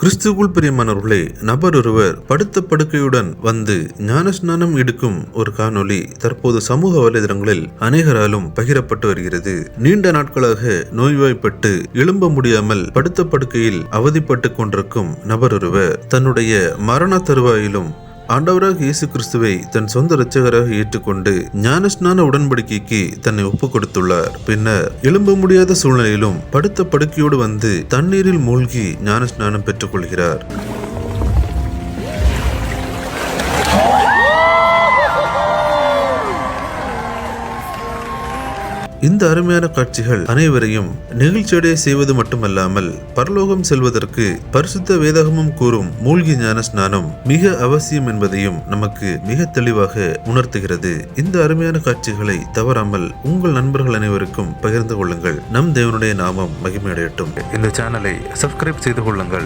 கிறிஸ்துவுக்குள் பிரியமானவர்களே, நபர் ஒருவர் படுத்த படுக்கையுடன் வந்து ஞானஸ்நானம் எடுக்கும் ஒரு காணொளி தற்போது சமூக வலைதளங்களில் அநேகராலும் பகிரப்பட்டு வருகிறது. நீண்ட நாட்களாக நோய்வாய்ப்பட்டு எழும்ப முடியாமல் படுத்த படுக்கையில் அவதிப்பட்டு கொண்டிருக்கும் நபர் ஒருவர் தன்னுடைய மரண தருவாயிலும் ஆண்டவராக இயேசு கிறிஸ்துவை தன் சொந்த இரட்சகராக ஏற்றுக்கொண்டு ஞானஸ்நான உடன்படிக்கைக்கு தன்னை ஒப்புக் கொடுத்துள்ளார். பின்னர் எழும்ப முடியாத சூழ்நிலையிலும் படுத்த படுக்கையோடு வந்து தண்ணீரில் மூழ்கி ஞானஸ்நானம் பெற்றுக் கொள்கிறார். இந்த அருமையான காட்சிகள் அனைவரையும் நெகிழ்ச்சியடைய செய்வது மட்டுமல்லாமல் பரலோகம் செல்வதற்கு பரிசுத்த வேதாகமம் கூறும் மூழ்கி ஞான ஸ்நானம் மிக அவசியம் என்பதையும் நமக்கு மிக தெளிவாக உணர்த்துகிறது. இந்த அருமையான காட்சிகளை தவறாமல் உங்கள் நண்பர்கள் அனைவருக்கும் பகிர்ந்து கொள்ளுங்கள். நம் தேவனுடைய நாமம் மகிமையடையட்டும். இந்த சேனலை சப்ஸ்கிரைப் செய்து கொள்ளுங்கள்.